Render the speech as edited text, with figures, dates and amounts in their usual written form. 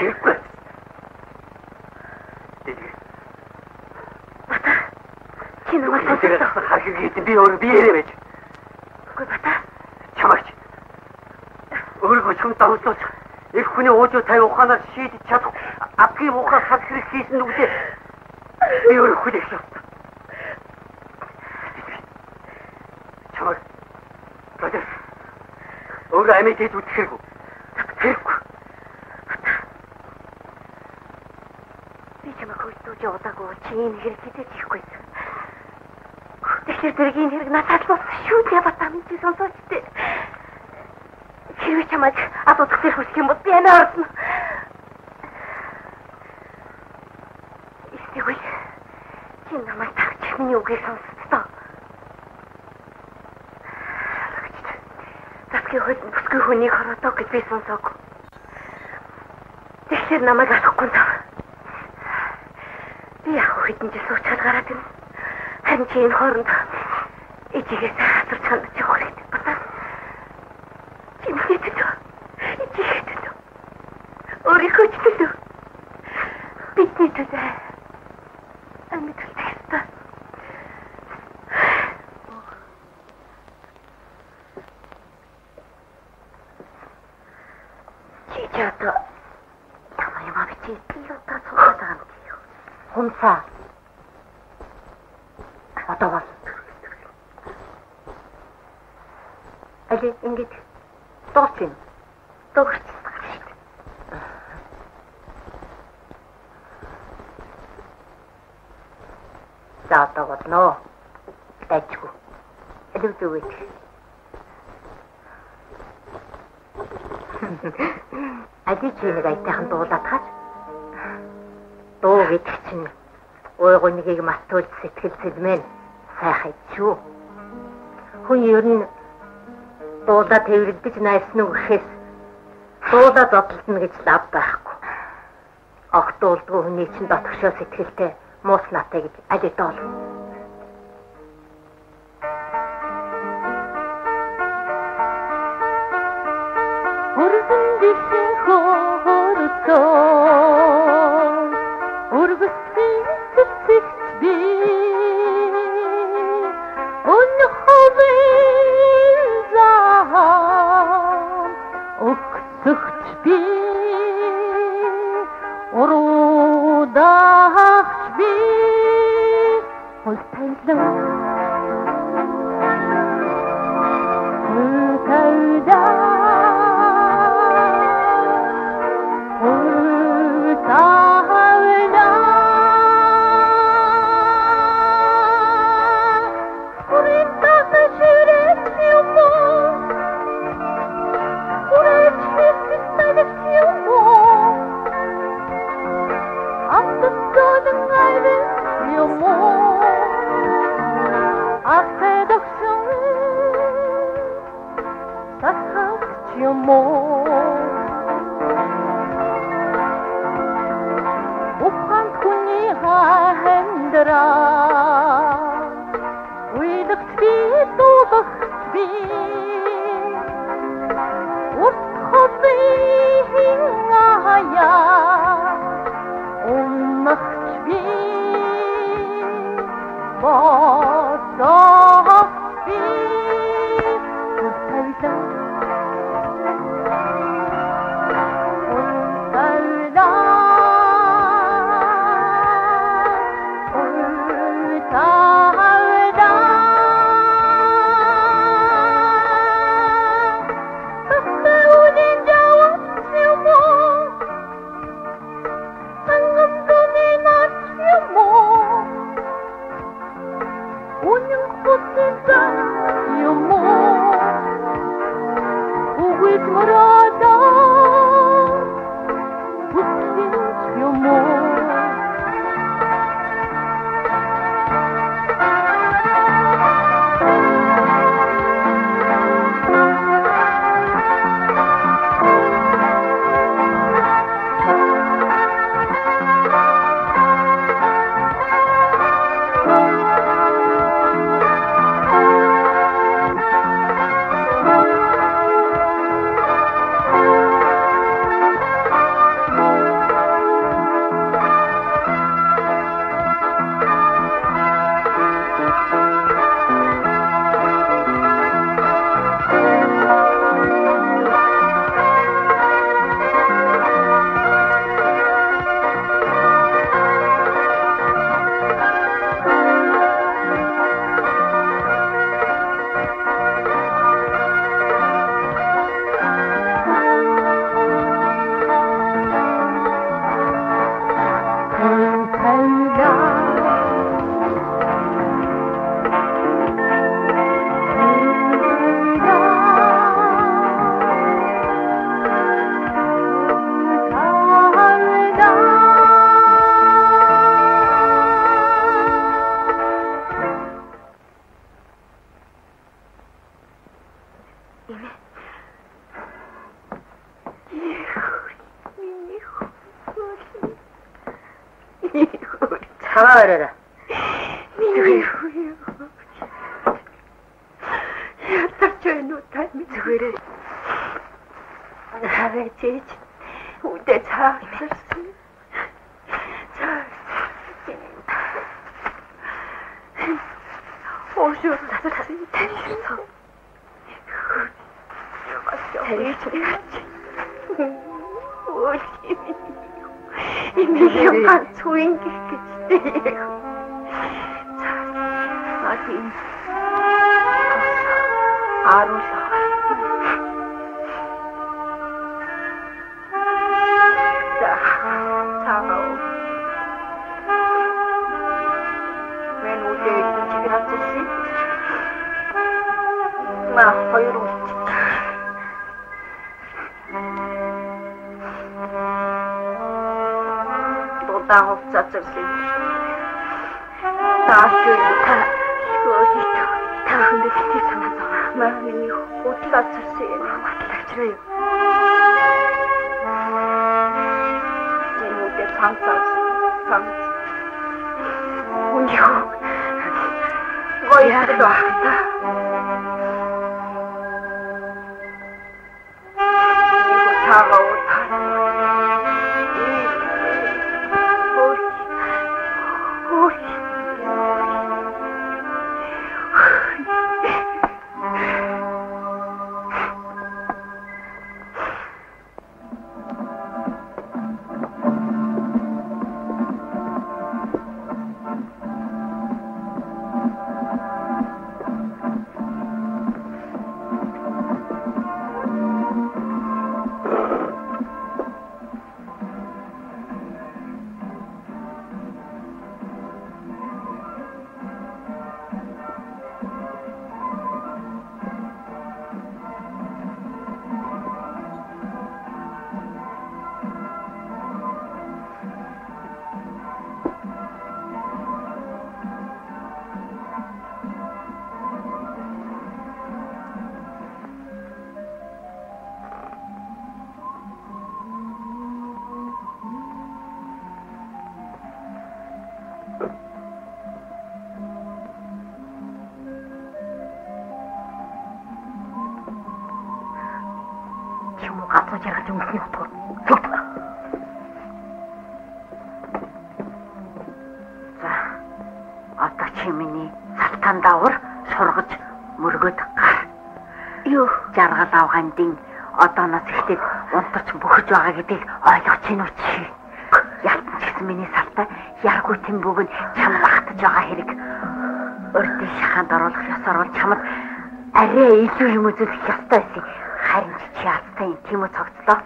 Хэрэггүй. Бата. Чи намайг сонсох хархиг хийдэн би өөрөө биеэрээ байж. Үгүй бата. Чамаач. Өөрийгөө чам давуулж их хүний уужуу тавь ухаанаар шийдэж чадах апгийн ухаас хад хэрэг хийсэн нүгдээ. Би өөрөө хүлээх ёстой. Чамаг. Бата. Өөрөө амиа дээд үтэх хэрэггүй. Хэрэггүй. Би чамайг хөлтөөж удаагүй чи энэ хэрэг хийдэж ихгүй. Тэгэхээр тэргийн хэрэг надад л шүү дээ бата минь чи сонсооч дээ. Хэрвээ чамайг адуудах зэрэг хүсэх юм бол би амиа орно. Эсвэл чи намайг тагч миний үгийг сонсцоо. Бүсгүй хүнийг хоротоо гэж би сонсоогүй. Тэгэхээр намайг асахгүй тав. Би яг хэдэн жил суучаад гараад байна. Харин чи энэ хооронд ичигээс асарч хандаж явах хэрэгтэй бата. Чи мэдээд үү? Ичигээд үү? Өөрийнхөө ч төлөө. Бидний төлөө. Амьд төлөө. Чичато. Тамаа юм авчи тилотаа суугаад байгаа юм чи юу? Хумсаа. Одоо бол. Али ингэж доочин. Догч. За болно. Тачгүй. Элүүдэвэт. Ади чинийг айтайхан дуулаад хаач. Дуу гэдэг чинь ойгоныгийг мартуул сэтгэл зэлмэн сайхан шүү. Хүн ер нь дуулаа тэрвэрдэж найсан уу гэхээс дуулаа зодтолно гэж лав байхгүй. Огт дуулдгүй хүний чинь дотгошоо сэтгэлтэй муус натай гэж ади доол. цагаан бариараа. Ядарч байна уу та зүгээр. Хараач. Үдэ цаасан. Ошоо татсан таньсан. 이미 반초인 게 아긴 아로사 차가워 맨 우대 인식이 났지 나 허유로 다 없었지. 다시 다 이거 다 흔들 비슷해서 마음이 어디 갔었어요? 맞다지래요. 제목에 상상 운이고 뭐야 그거 이거 차가워. 제가 좀 힘들어. 자, 어떠시미니 салтандаавар сургаж мөргөд гар. Юу жаргал авгаан дин одооноос ихтэй унтарч бөхөж байгаа гэдгийг ойлгож байна уу чи? Ятч миний салтаа яргүй тэмбүг нь чам багтаж байгаа хэрэг. Өрдөө шаханд оруулах ёсоор бол чамд арай илүү юм үзүүлэх ёстой байсан. Харин чи яастай юм тийм үү цогцлоо.